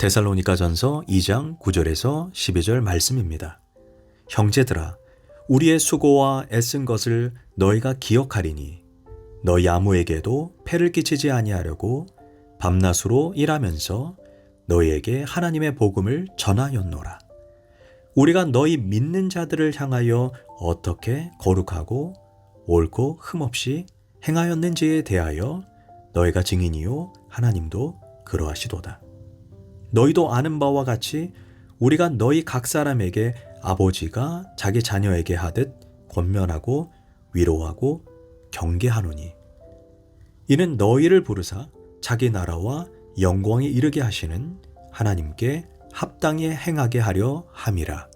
데살로니가전서 2장 9절에서 12절 말씀입니다. 형제들아, 우리의 수고와 애쓴 것을 너희가 기억하리니 너희 아무에게도 폐를 끼치지 아니하려고 밤낮으로 일하면서 너희에게 하나님의 복음을 전하였노라. 우리가 너희 믿는 자들을 향하여 어떻게 거룩하고 옳고 흠없이 행하였는지에 대하여 너희가 증인이요 하나님도 그러하시도다. 너희도 아는 바와 같이 우리가 너희 각 사람에게 아버지가 자기 자녀에게 하듯 권면하고 위로하고 경계하노니 이는 너희를 부르사 자기 나라와 영광에 이르게 하시는 하나님께 합당히 행하게 하려 함이라.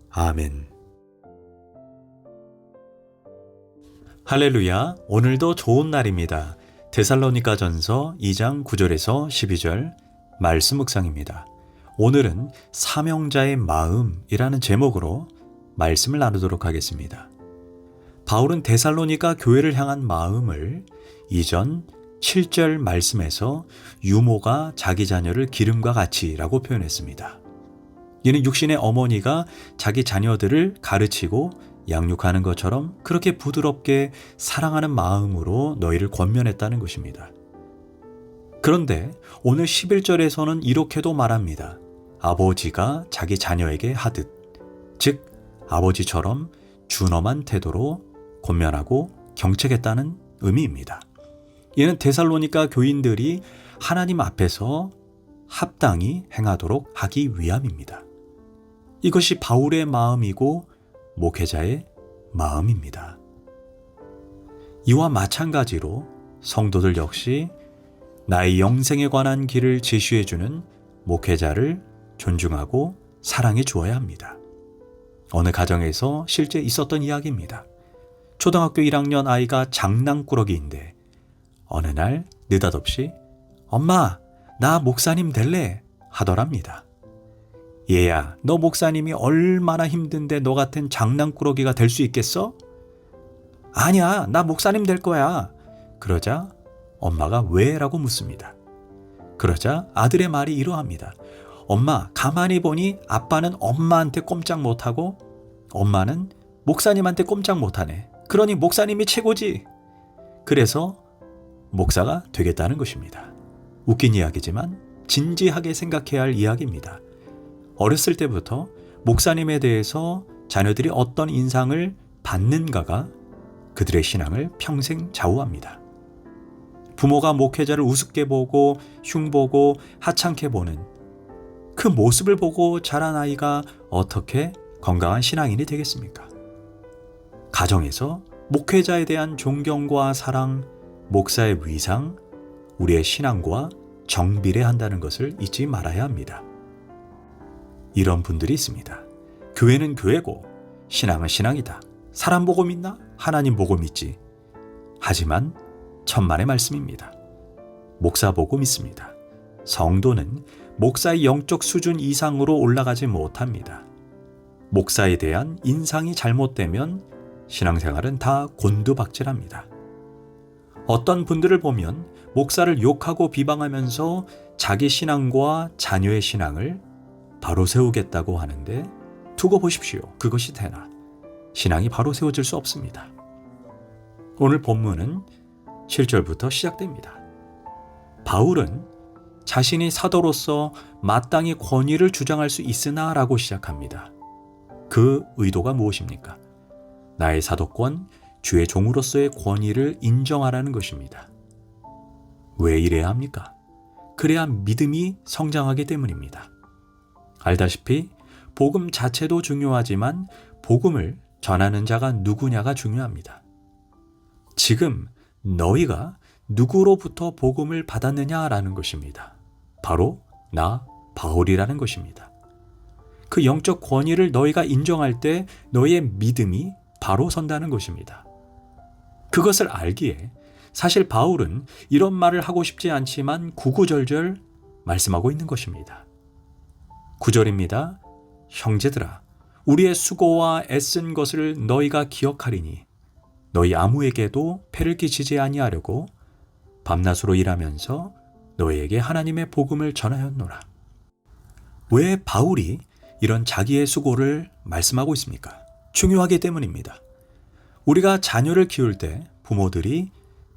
아멘. 할렐루야, 오늘도 좋은 날입니다. 데살로니가전서 2장 9절에서 12절 말씀 묵상입니다. 오늘은 사명자의 마음이라는 제목으로 말씀을 나누도록 하겠습니다. 바울은 데살로니가 교회를 향한 마음을 이전 7절 말씀에서 유모가 자기 자녀를 기름과 같이라고 표현했습니다. 이는 육신의 어머니가 자기 자녀들을 가르치고 양육하는 것처럼 그렇게 부드럽게 사랑하는 마음으로 너희를 권면했다는 것입니다. 그런데 오늘 11절에서는 이렇게도 말합니다. 아버지가 자기 자녀에게 하듯, 즉 아버지처럼 준엄한 태도로 권면하고 경책했다는 의미입니다. 이는 데살로니가 교인들이 하나님 앞에서 합당히 행하도록 하기 위함입니다. 이것이 바울의 마음이고 목회자의 마음입니다. 이와 마찬가지로 성도들 역시 나의 영생에 관한 길을 제시해주는 목회자를 존중하고 사랑해 주어야 합니다. 어느 가정에서 실제 있었던 이야기입니다. 초등학교 1학년 아이가 장난꾸러기인데 어느 날 느닷없이 엄마, 나 목사님 될래? 하더랍니다. 얘야, 너 목사님이 얼마나 힘든데 너 같은 장난꾸러기가 될 수 있겠어? 아니야, 나 목사님 될 거야. 그러자 엄마가 왜? 라고 묻습니다. 그러자 아들의 말이 이러합니다. 엄마, 가만히 보니 아빠는 엄마한테 꼼짝 못하고 엄마는 목사님한테 꼼짝 못하네. 그러니 목사님이 최고지. 그래서 목사가 되겠다는 것입니다. 웃긴 이야기지만 진지하게 생각해야 할 이야기입니다. 어렸을 때부터 목사님에 대해서 자녀들이 어떤 인상을 받는가가 그들의 신앙을 평생 좌우합니다. 부모가 목회자를 우습게 보고 흉보고 하찮게 보는 그 모습을 보고 자란 아이가 어떻게 건강한 신앙인이 되겠습니까? 가정에서 목회자에 대한 존경과 사랑, 목사의 위상, 우리의 신앙과 정비례한다는 것을 잊지 말아야 합니다. 이런 분들이 있습니다. 교회는 교회고 신앙은 신앙이다. 사람 보고 믿나? 하나님 보고 믿지. 하지만 천만의 말씀입니다. 목사 보고 믿습니다. 성도는 목사의 영적 수준 이상으로 올라가지 못합니다. 목사에 대한 인상이 잘못되면 신앙생활은 다 곤두박질합니다. 어떤 분들을 보면 목사를 욕하고 비방하면서 자기 신앙과 자녀의 신앙을 바로 세우겠다고 하는데 두고 보십시오. 그것이 되나? 신앙이 바로 세워질 수 없습니다. 오늘 본문은 7절부터 시작됩니다. 바울은 자신이 사도로서 마땅히 권위를 주장할 수 있으나 라고 시작합니다. 그 의도가 무엇입니까? 나의 사도권, 주의 종으로서의 권위를 인정하라는 것입니다. 왜 이래야 합니까? 그래야 믿음이 성장하기 때문입니다. 알다시피 복음 자체도 중요하지만 복음을 전하는 자가 누구냐가 중요합니다. 지금 너희가 누구로부터 복음을 받았느냐라는 것입니다. 바로 나 바울이라는 것입니다. 그 영적 권위를 너희가 인정할 때 너희의 믿음이 바로 선다는 것입니다. 그것을 알기에 사실 바울은 이런 말을 하고 싶지 않지만 구구절절 말씀하고 있는 것입니다. 9절입니다. 형제들아, 우리의 수고와 애쓴 것을 너희가 기억하리니 너희 아무에게도 폐를 끼치지 아니하려고 밤낮으로 일하면서 너희에게 하나님의 복음을 전하였노라. 왜 바울이 이런 자기의 수고를 말씀하고 있습니까? 중요하기 때문입니다. 우리가 자녀를 키울 때 부모들이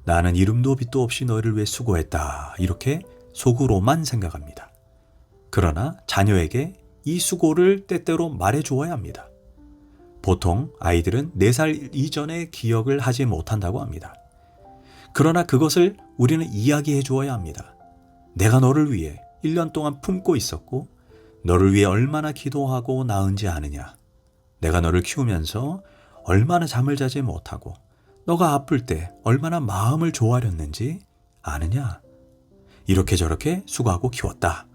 나는 이름도 빛도 없이 너희를 위해 수고했다 이렇게 속으로만 생각합니다. 그러나 자녀에게 이 수고를 때때로 말해주어야 합니다. 보통 아이들은 4살 이전의 기억을 하지 못한다고 합니다. 그러나 그것을 우리는 이야기해 주어야 합니다. 내가 너를 위해 1년 동안 품고 있었고 너를 위해 얼마나 기도하고 낳은지 아느냐. 내가 너를 키우면서 얼마나 잠을 자지 못하고 너가 아플 때 얼마나 마음을 조아렸는지 아느냐. 이렇게 저렇게 수고하고 키웠다.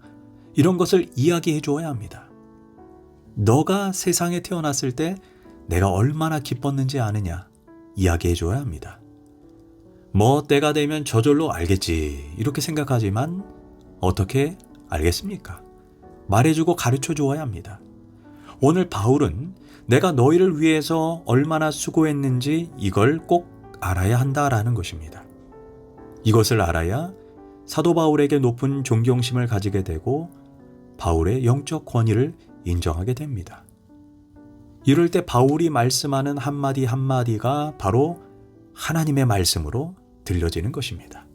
이런 것을 이야기해 주어야 합니다. 너가 세상에 태어났을 때 내가 얼마나 기뻤는지 아느냐. 이야기해 줘야 합니다. 뭐 때가 되면 저절로 알겠지 이렇게 생각하지만 어떻게 알겠습니까? 말해주고 가르쳐 주어야 합니다. 오늘 바울은 내가 너희를 위해서 얼마나 수고했는지 이걸 꼭 알아야 한다라는 것입니다. 이것을 알아야 사도 바울에게 높은 존경심을 가지게 되고 바울의 영적 권위를 인정하게 됩니다. 이럴 때 바울이 말씀하는 한마디 한마디가 바로 하나님의 말씀으로 들려지는 것입니다.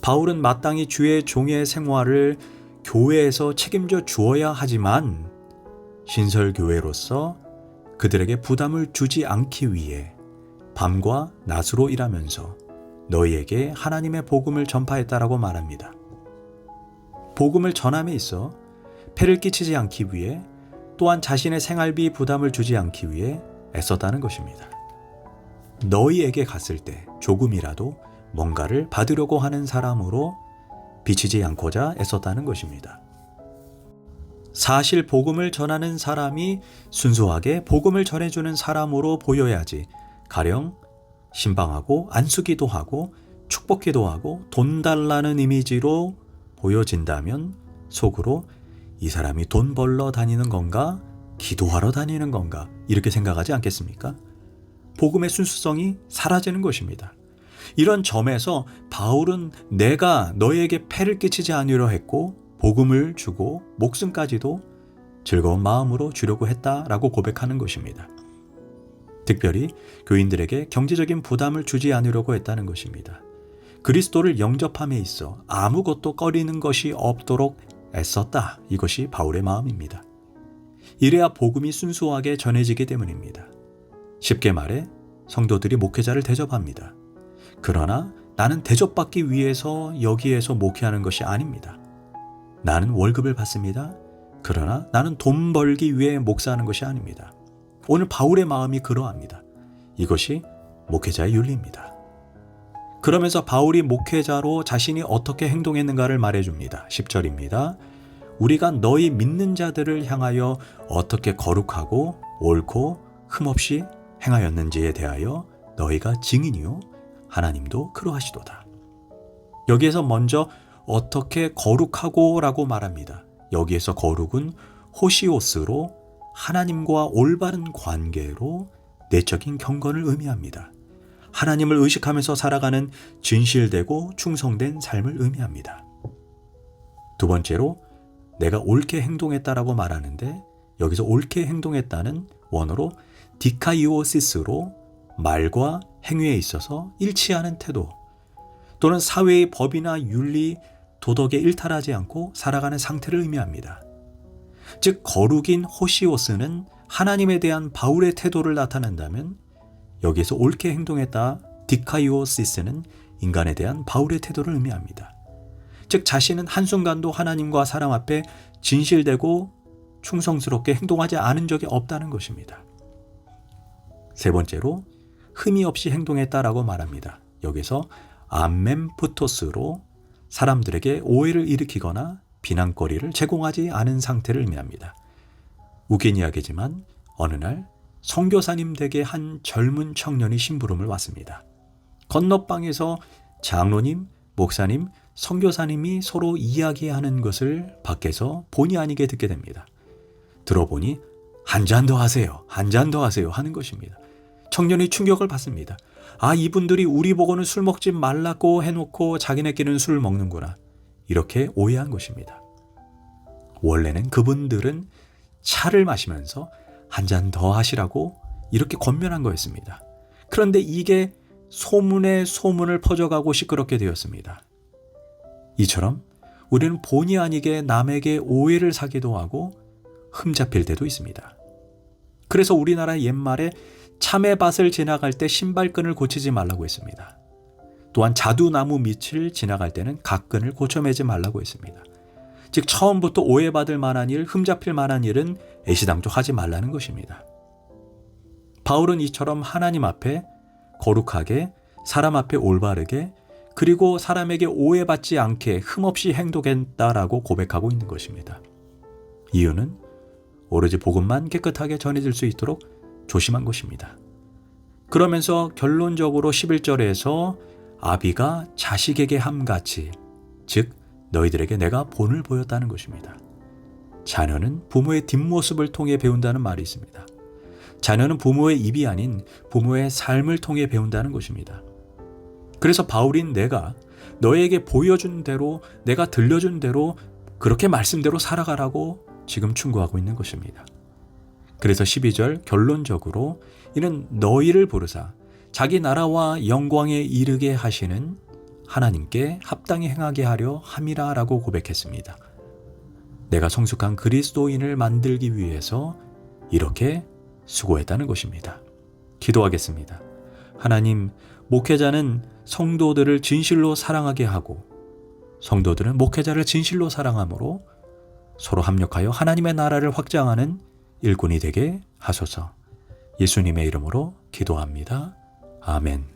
바울은 마땅히 주의 종의 생활을 교회에서 책임져 주어야 하지만 신설교회로서 그들에게 부담을 주지 않기 위해 밤과 낮으로 일하면서 너희에게 하나님의 복음을 전파했다라고 말합니다. 복음을 전함에 있어 폐를 끼치지 않기 위해 또한 자신의 생활비 부담을 주지 않기 위해 애썼다는 것입니다. 너희에게 갔을 때 조금이라도 뭔가를 받으려고 하는 사람으로 비치지 않고자 애썼다는 것입니다. 사실 복음을 전하는 사람이 순수하게 복음을 전해주는 사람으로 보여야지 가령 신방하고 안수기도 하고 축복기도 하고 돈 달라는 이미지로 보여진다면 속으로 이 사람이 돈 벌러 다니는 건가 기도하러 다니는 건가 이렇게 생각하지 않겠습니까? 복음의 순수성이 사라지는 것입니다. 이런 점에서 바울은 내가 너에게 폐를 끼치지 않으려 했고 복음을 주고 목숨까지도 즐거운 마음으로 주려고 했다라고 고백하는 것입니다. 특별히 교인들에게 경제적인 부담을 주지 않으려고 했다는 것입니다. 그리스도를 영접함에 있어 아무것도 꺼리는 것이 없도록 애썼다. 이것이 바울의 마음입니다. 이래야 복음이 순수하게 전해지기 때문입니다. 쉽게 말해 성도들이 목회자를 대접합니다. 그러나 나는 대접받기 위해서 여기에서 목회하는 것이 아닙니다. 나는 월급을 받습니다. 그러나 나는 돈 벌기 위해 목사하는 것이 아닙니다. 오늘 바울의 마음이 그러합니다. 이것이 목회자의 윤리입니다. 그러면서 바울이 목회자로 자신이 어떻게 행동했는가를 말해줍니다. 10절입니다. 우리가 너희 믿는 자들을 향하여 어떻게 거룩하고 옳고 흠없이 행하였는지에 대하여 너희가 증인이요 하나님도 그러하시도다. 여기에서 먼저 어떻게 거룩하고 라고 말합니다. 여기에서 거룩은 호시오스로 하나님과 올바른 관계로 내적인 경건을 의미합니다. 하나님을 의식하면서 살아가는 진실되고 충성된 삶을 의미합니다. 두 번째로 내가 옳게 행동했다라고 말하는데 여기서 옳게 행동했다는 원어로 디카이오시스로 말과 행위에 있어서 일치하는 태도 또는 사회의 법이나 윤리, 도덕에 일탈하지 않고 살아가는 상태를 의미합니다. 즉 거룩인 호시오스는 하나님에 대한 바울의 태도를 나타낸다면 여기에서 옳게 행동했다 디카이오시스는 인간에 대한 바울의 태도를 의미합니다. 즉 자신은 한순간도 하나님과 사람 앞에 진실되고 충성스럽게 행동하지 않은 적이 없다는 것입니다. 세 번째로 흠이 없이 행동했다라고 말합니다. 여기서 암멘푸토스로 사람들에게 오해를 일으키거나 비난거리를 제공하지 않은 상태를 의미합니다. 웃긴 이야기지만 어느 날 선교사님 댁에 한 젊은 청년이 심부름을 왔습니다. 건너방에서 장로님, 목사님, 선교사님이 서로 이야기하는 것을 밖에서 본의 아니게 듣게 됩니다. 들어보니 한 잔 더 하세요, 한 잔 더 하세요 하는 것입니다. 청년이 충격을 받습니다. 아, 이분들이 우리 보고는 술 먹지 말라고 해놓고 자기네끼리는 술을 먹는구나. 이렇게 오해한 것입니다. 원래는 그분들은 차를 마시면서 한 잔 더 하시라고 이렇게 권면한 거였습니다. 그런데 이게 소문에 소문을 퍼져가고 시끄럽게 되었습니다. 이처럼 우리는 본의 아니게 남에게 오해를 사기도 하고 흠잡힐 때도 있습니다. 그래서 우리나라 옛말에 참외밭을 지나갈 때 신발끈을 고치지 말라고 했습니다. 또한 자두나무 밑을 지나갈 때는 갓끈을 고쳐매지 말라고 했습니다. 즉 처음부터 오해받을 만한 일, 흠잡힐 만한 일은 애시당초 하지 말라는 것입니다. 바울은 이처럼 하나님 앞에 거룩하게, 사람 앞에 올바르게, 그리고 사람에게 오해받지 않게 흠없이 행동했다라고 고백하고 있는 것입니다. 이유는 오로지 복음만 깨끗하게 전해질 수 있도록 조심한 것입니다. 그러면서 결론적으로 11절에서 아비가 자식에게 함같이, 즉 너희들에게 내가 본을 보였다는 것입니다. 자녀는 부모의 뒷모습을 통해 배운다는 말이 있습니다. 자녀는 부모의 입이 아닌 부모의 삶을 통해 배운다는 것입니다. 그래서 바울인 내가 너에게 보여준 대로, 내가 들려준 대로 그렇게 말씀대로 살아가라고 지금 충고하고 있는 것입니다. 그래서 12절 결론적으로 이는 너희를 부르사 자기 나라와 영광에 이르게 하시는 하나님께 합당히 행하게 하려 함이라 라고 고백했습니다. 내가 성숙한 그리스도인을 만들기 위해서 이렇게 수고했다는 것입니다. 기도하겠습니다. 하나님, 목회자는 성도들을 진실로 사랑하게 하고 성도들은 목회자를 진실로 사랑함으로 서로 합력하여 하나님의 나라를 확장하는 일꾼이 되게 하소서. 예수님의 이름으로 기도합니다. 아멘.